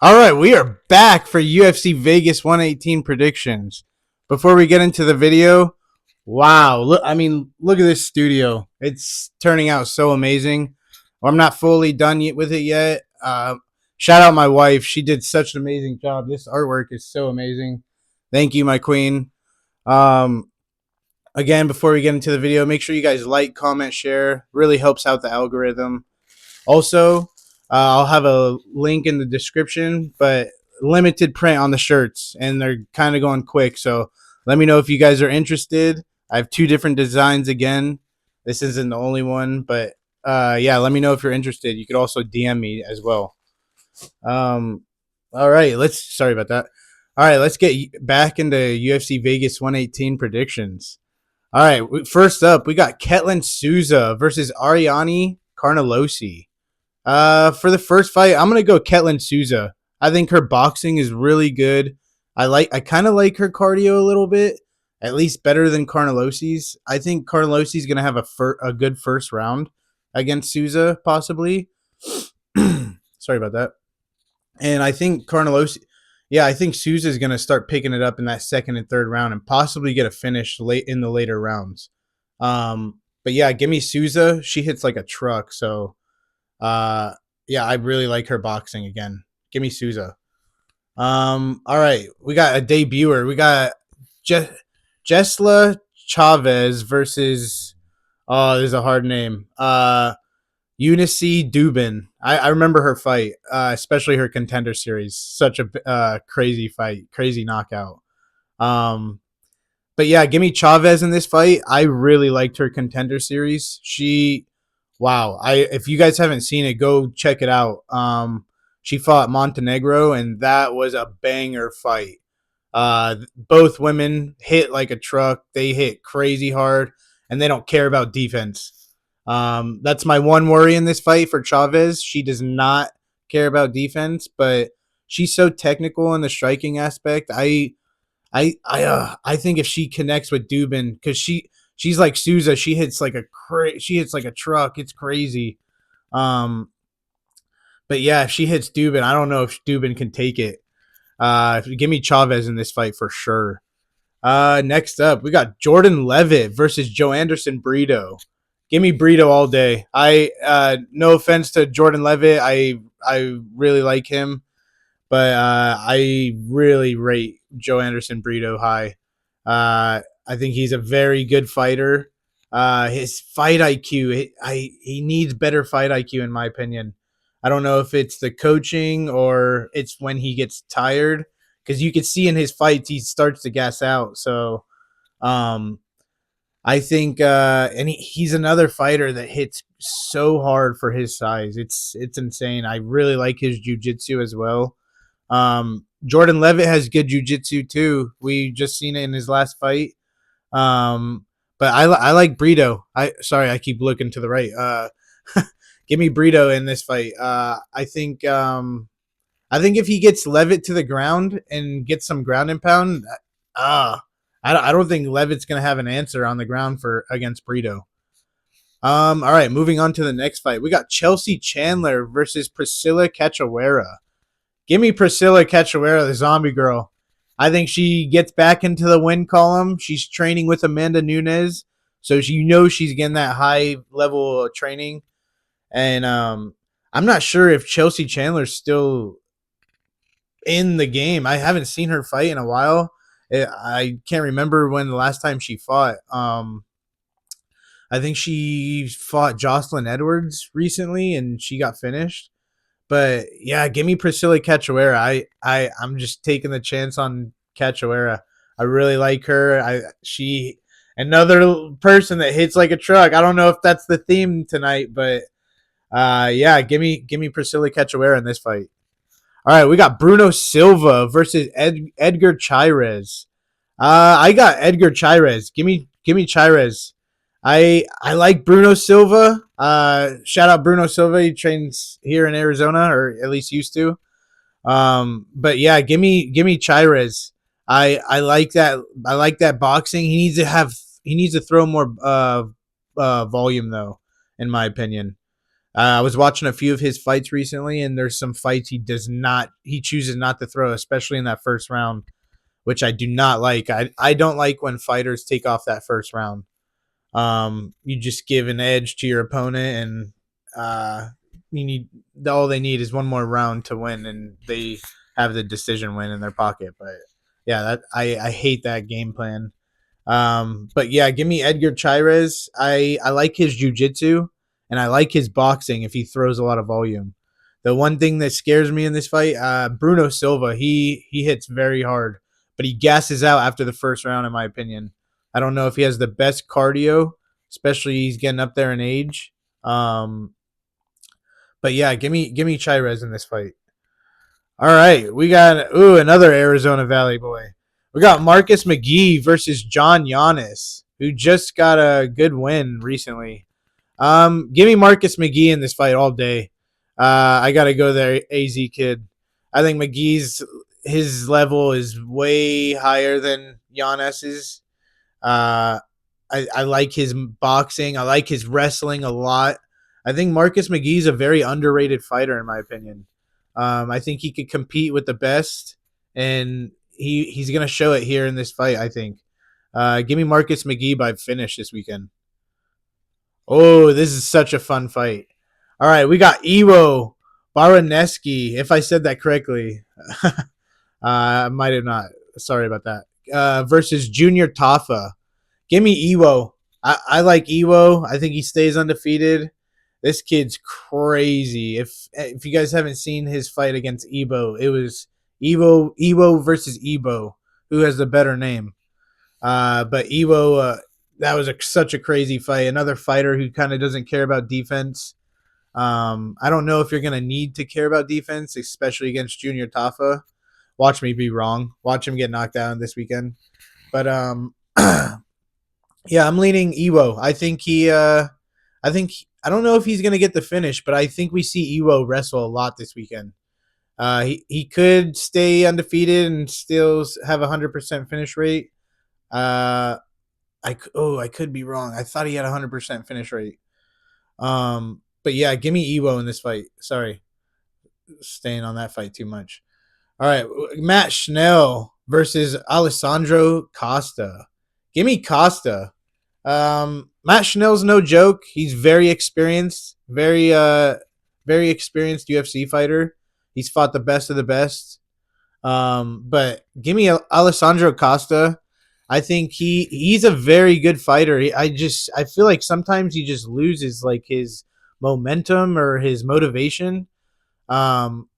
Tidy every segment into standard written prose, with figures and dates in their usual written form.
All right, we are back for UFC Vegas 118 predictions. Before we get into the video, wow, look at this studio. It's turning out so amazing. Well, I'm not fully done yet with it yet. Shout out my wife. She did such an amazing job. This artwork is so amazing. Thank you, my queen. Um, Again, before we get into the video, make sure you guys like, comment, share. Really helps out the algorithm. Also, I'll have a link in the description, but limited print on the shirts, and they're kind of going quick. So let me know if you guys are interested. I have two different designs again. This isn't the only one, but yeah, let me know if you're interested. You could also DM me as well. Um, all right, sorry about that. All right, let's get back into UFC Vegas 118 predictions. All right, first up, we got Ketlin Souza versus Ariane Carnelosi. For the first fight, I'm gonna go Ketlin Souza. I think her boxing is really good. I kind of like her cardio a little bit, at least better than Carnelosi's. I think Carnelosi's gonna have a good first round against Souza, possibly. Sorry about that. And I think I think Souza's gonna start picking it up in that second and third round and possibly get a finish late in the later rounds. But yeah, give me Souza. She hits like a truck, so uh, yeah, I really like her boxing again. Give me Souza. All right, we got a debuter. We got Je- Jesla Chavez versus there's a hard name. Eunice Dubin. I remember her fight, especially her contender series. Such a crazy fight, crazy knockout. Um, but yeah, give me Chavez in this fight. I really liked her contender series. Wow. If you guys haven't seen it, go check it out. She fought Montenegro, and that was a banger fight. Both women hit like a truck. They hit crazy hard, and they don't care about defense. That's my one worry in this fight for Chavez. She does not care about defense, but she's so technical in the striking aspect. I think if she connects with Dubin, because she's like Souza, she hits like a truck. It's crazy. Um, but yeah, if she hits Dubin, I don't know if Dubin can take it. Give me Chavez in this fight for sure. Next up, we got Jordan Levitt versus Joe Anderson Brito. Give me Brito all day. No offense to Jordan Levitt, I really like him, but I really rate Joe Anderson Brito high. I think he's a very good fighter. His fight IQ, he needs better fight IQ in my opinion. I don't know if it's the coaching or it's when he gets tired, because you can see in his fights he starts to gas out. So um, I think, and he's another fighter that hits so hard for his size. It's insane. I really like his jujitsu as well. Jordan Levitt has good jujitsu too. We just seen it in his last fight. Um, but I like Brito. I keep looking to the right. Give me Brito in this fight. I think if he gets Levitt to the ground and gets some ground and pound, uh, I don't think Levitt's gonna have an answer on the ground for against Brito. All right, moving on to the next fight. We got Chelsea Chandler versus Priscilla Cachoeira. Give me Priscilla Cachoeira, the zombie girl. I think she gets back into the win column. She's training with Amanda Nunes, so she's getting that high level of training. And I'm not sure if Chelsea Chandler's still in the game. I haven't seen her fight in a while. I can't remember when the last time she fought. I think she fought Jocelyn Edwards recently, and she got finished. But yeah, give me Priscilla Cachoeira. I'm just taking the chance on Cachoeira. I really like her. She another person that hits like a truck. I don't know if that's the theme tonight, but yeah, give me Priscilla Cachoeira in this fight. All right, we got Bruno Silva versus Edgar Chairez. I got Edgar Chairez. Give me Chairez. I like Bruno Silva. Shout out Bruno Silva. He trains here in Arizona, or at least used to. But yeah, give me Chairez. I like that. I like that boxing. He needs to throw more volume though, in my opinion. I was watching a few of his fights recently, and there's some fights he chooses not to throw, especially in that first round, which I do not like. I don't like when fighters take off that first round. You just give an edge to your opponent, and you need all they need is one more round to win, and they have the decision win in their pocket. But yeah, that I hate that game plan. But yeah, give me Edgar Chairez. I like his jujitsu and I like his boxing if he throws a lot of volume. The one thing that scares me in this fight, Bruno Silva, he hits very hard, but he gasses out after the first round, in my opinion. I don't know if he has the best cardio, especially he's getting up there in age. Um, but yeah, give me Chairez in this fight. All right, we got another Arizona Valley boy. We got Marcus McGee versus John Giannis, who just got a good win recently. Give me Marcus McGee in this fight all day. I gotta go there, AZ kid. I think McGee's his level is way higher than Giannis's. Uh, I like his boxing. I like his wrestling a lot. I think Marcus McGee's a very underrated fighter, in my opinion. I think he could compete with the best, and he's gonna show it here in this fight. I think. Give me Marcus McGee by finish this weekend. Oh, this is such a fun fight. All right, we got Iwo Baraneski, if I said that correctly. I might have not. Sorry about that. Versus Junior Tafa. Give me Iwo. I like Iwo. I think he stays undefeated. This kid's crazy. If you guys haven't seen his fight against Ebo, it was Evo versus Ebo, who has the better name. But Evo, that was such a crazy fight. Another fighter who kind of doesn't care about defense. I don't know if you're gonna need to care about defense, especially against Junior Tafa. Watch me be wrong. Watch him get knocked down this weekend. But yeah, I'm leaning Evo. I don't know if he's gonna get the finish, but I think we see Evo wrestle a lot this weekend. He could stay undefeated and still have 100% finish rate. Uh, I could be wrong. I thought he had 100% finish rate. But yeah, give me Evo in this fight. Sorry, staying on that fight too much. All right, Matt Schnell versus Alessandro Costa. Give me Costa. Matt Schnell's no joke. He's very experienced, very experienced UFC fighter. He's fought the best of the best. But give me Alessandro Costa. I think he's a very good fighter. I feel like sometimes he just loses like his momentum or his motivation. Um,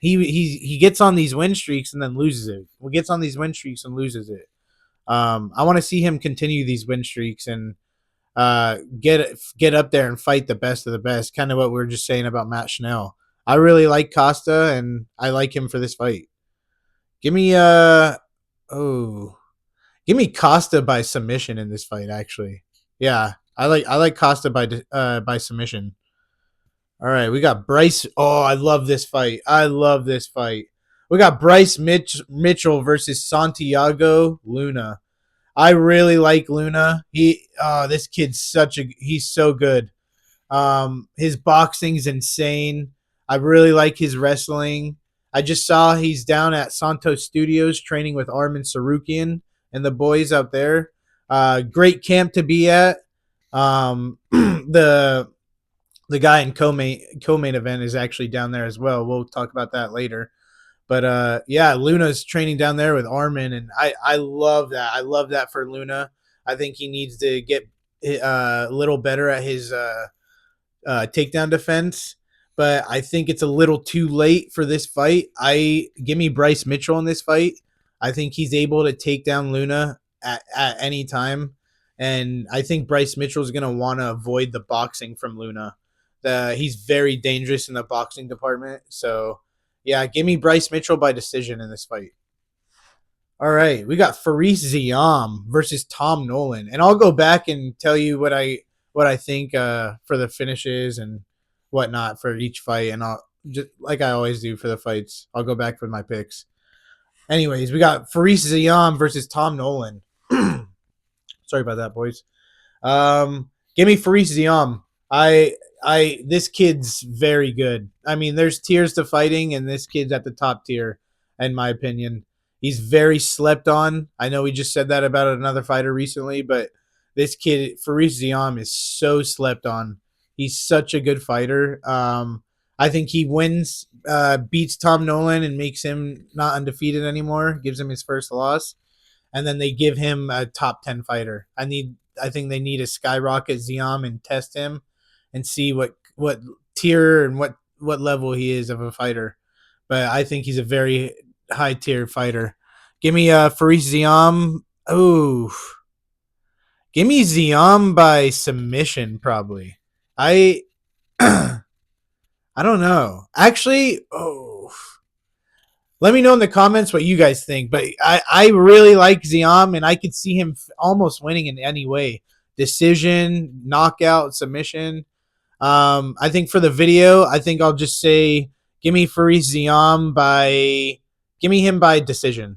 he gets on these win streaks and then loses it. He gets on these win streaks and loses it. I want to see him continue these win streaks and get up there and fight the best of the best. Kind of what we were just saying about Matt Schnell. I really like Costa and I like him for this fight. Give me oh give me Costa by submission in this fight. Actually, yeah, I like Costa by submission. All right, we got Bryce. Oh, I love this fight. I love this fight. We got Mitchell versus Santiago Luna. I really like Luna. This kid's he's so good. His boxing's insane. I really like his wrestling. I just saw he's down at Santos Studios training with Armin Sarukian and the boys out there. Great camp to be at. The guy in co-main event is actually down there as well. We'll talk about that later. But yeah, Luna's training down there with Armin, and I love that. I love that for Luna. I think he needs to get a little better at his takedown defense, but I think it's a little too late for this fight. Give me Bryce Mitchell in this fight. I think he's able to take down Luna at any time, and I think Bryce Mitchell is going to want to avoid the boxing from Luna. He's very dangerous in the boxing department, so yeah, give me Bryce Mitchell by decision in this fight. All right, we got Faris Ziam versus Tom Nolan, and I'll go back and tell you what I think for the finishes and whatnot for each fight, and I'll just like I always do for the fights. I'll go back with my picks. Anyways, we got Faris Ziam versus Tom Nolan. Sorry about that, boys. Give me Faris Ziam. I this kid's very good. I mean, there's tiers to fighting, and this kid's at the top tier, in my opinion. He's very slept on. I know we just said that about another fighter recently, but this kid, Faris Ziam, is so slept on. He's such a good fighter. I think he wins, beats Tom Nolan, and makes him not undefeated anymore. Gives him his first loss, and then they give him a top 10 fighter. I think they need to skyrocket Ziam and test him and see what tier and what level he is of a fighter. But I think he's a very high tier fighter. Give me Faris Ziam. Oh, give me Ziam by submission probably. I I don't know. Actually, let me know in the comments what you guys think. But I really like Ziam, and I could see him almost winning in any way. Decision, knockout, submission. I think for the video, I think I'll just say give me Faris Ziam give me him by decision.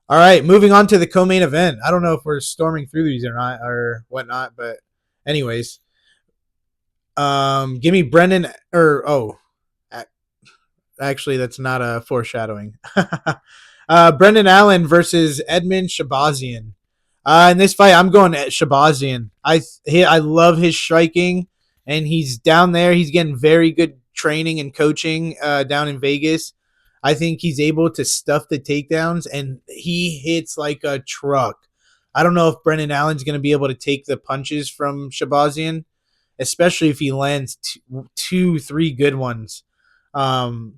All right, moving on to the co-main event. I don't know if we're storming through these or not or whatnot, but anyways, give me Brendan or actually, that's not a foreshadowing. Brendan Allen versus Edmund Shabazian. In this fight, I'm going at Shabazian. I love his striking, and he's down there. He's getting very good training and coaching down in Vegas. I think he's able to stuff the takedowns, and he hits like a truck. I don't know if Brendan Allen's going to be able to take the punches from Shabazian, especially if he lands two, three good ones. Um,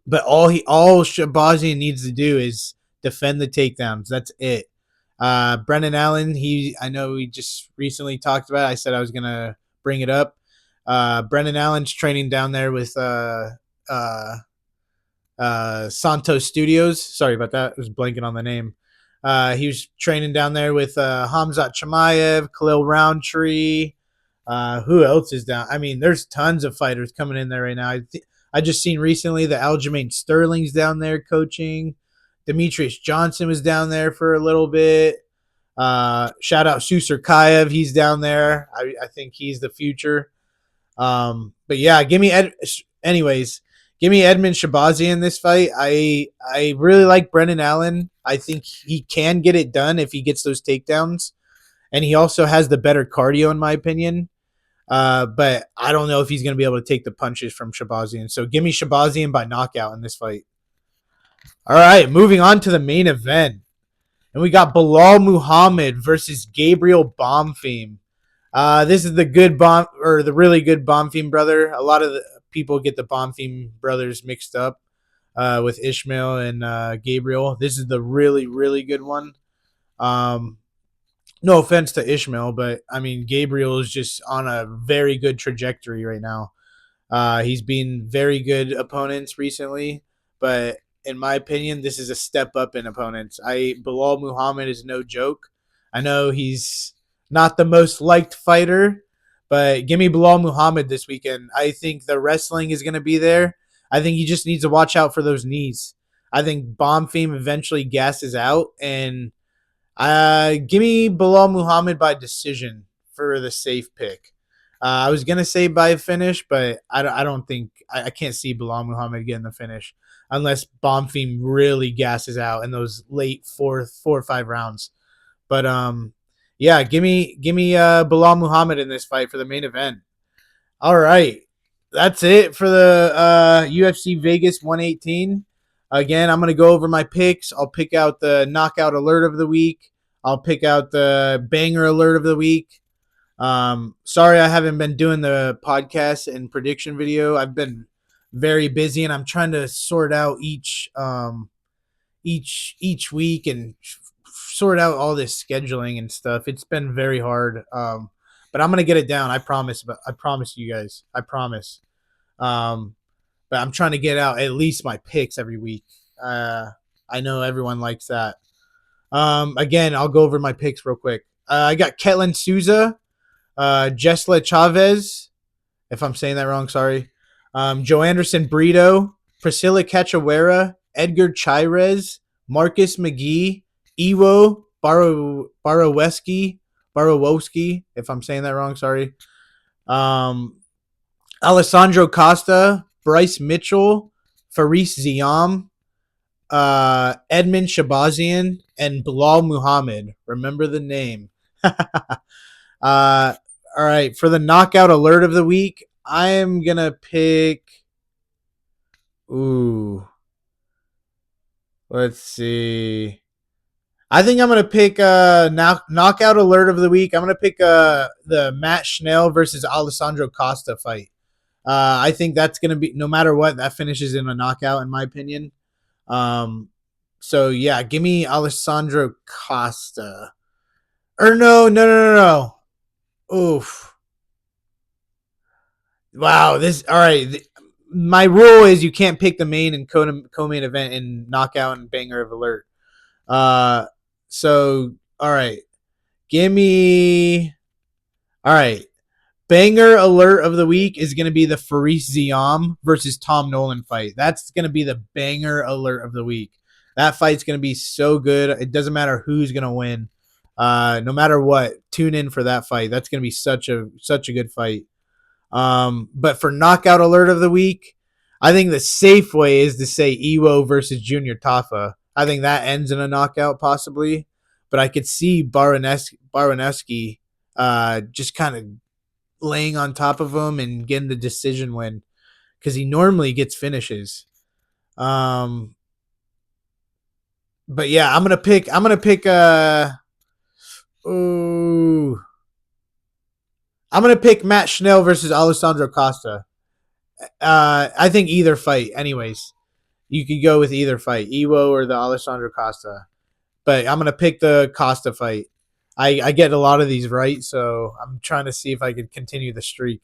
but all Shabazian needs to do is defend the takedowns. That's it. Brendan Allen, I know we just recently talked about it. I said I was gonna bring it up. Brendan Allen's training down there with Santos Studios. Sorry about that. I was blanking on the name. He was training down there with Hamzat Chimaev, Khalil Roundtree. Who else is down? I mean, there's tons of fighters coming in there right now. I just seen recently that Aljamain Sterling's down there coaching. Demetrius Johnson was down there for a little bit. Shout out Susur Kayev. He's down there. I think he's the future. But yeah, anyways, give me Edmund Shabazian in this fight. I really like Brendan Allen. I think he can get it done if he gets those takedowns. And he also has the better cardio, in my opinion. But I don't know if he's going to be able to take the punches from Shabazian. So give me Shabazian by knockout in this fight. All right, moving on to the main event. And we got Bilal Muhammad versus Gabriel Bonfim. This is the really good Bonfim brother. A lot of the people get the Bonfim brothers mixed up with Ishmael and Gabriel. This is the really, really good one. No offense to Ishmael, but I mean, Gabriel is just on a very good trajectory right now. He's been very good opponents recently, but in my opinion, this is a step up in opponents. Bilal Muhammad is no joke. I know he's not the most liked fighter, but give me Bilal Muhammad this weekend. I think the wrestling is going to be there. I think he just needs to watch out for those knees. I think Bonfim eventually gasses out, and give me Bilal Muhammad by decision for the safe pick. I was gonna say by finish, but I don't think I can't see Bilal Muhammad getting the finish unless Bonfim really gasses out in those late four or five rounds. But yeah, give me Bilal Muhammad in this fight for the main event. All right, that's it for the UFC Vegas 118. Again, I'm gonna go over my picks. I'll pick out the knockout alert of the week. I'll pick out the banger alert of the week. Sorry I haven't been doing the podcast and prediction video. I've been very busy, and I'm trying to sort out each week and sort out all this scheduling and stuff. It's been very hard. But I'm gonna get it down. I promise. But I promise you guys. I promise. But I'm trying to get out at least my picks every week. I know everyone likes that. Again, I'll go over my picks real quick. I got Ketlin Souza, Jesla Chavez, if I'm saying that wrong, sorry. Joe Anderson Brito, Priscilla Cachoeira, Edgar Chairez, Marcus McGee, Iwo Borowski, if I'm saying that wrong, sorry. Um, Alessandro Costa, Bryce Mitchell, Faris Ziam, Edmund Shabazian, and Bilal Muhammad. Remember the name. All right, for the knockout alert of the week, I am gonna pick. Ooh, let's see. I think I'm gonna pick knockout alert of the week. I'm gonna pick the Matt Schnell versus Alessandro Costa fight. I think that's gonna be, no matter what, that finishes in a knockout in my opinion. Um, so yeah, give me Alessandro Costa. Or no. Oof. Wow. This all right. My rule is you can't pick the main and co-main event in knockout and banger of alert. Uh, so all right. Give me all right. Banger alert of the week is going to be the Faris Ziam versus Tom Nolan fight. That's going to be the banger alert of the week. That fight's going to be so good. It doesn't matter who's going to win. No matter what, tune in for that fight. That's going to be such a good fight. But for knockout alert of the week, I think the safe way is to say Iwo versus Junior Tafa. I think that ends in a knockout possibly, but I could see Baroneski just kind of laying on top of him and getting the decision win because he normally gets finishes. Um, but yeah, I'm gonna pick ooh, I'm gonna pick Matt Schnell versus Alessandro Costa. I think either fight, anyways. You could go with either fight, Iwo or the Alessandro Costa. But I'm gonna pick the Costa fight. I get a lot of these right, so I'm trying to see if I could continue the streak.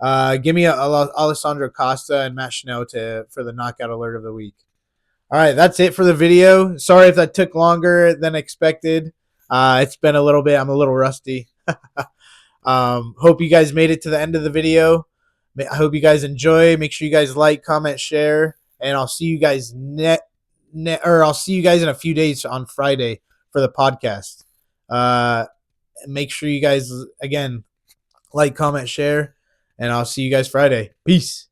Give me Alessandro Costa and Matt Schnell for the knockout alert of the week. All right, that's it for the video. Sorry if that took longer than expected. It's been a little bit. I'm a little rusty. Hope you guys made it to the end of the video. I hope you guys enjoy. Make sure you guys like, comment, share, and I'll see you guys I'll see you guys in a few days on Friday for the podcast. Make sure you guys again like, comment, share, and I'll see you guys Friday. Peace.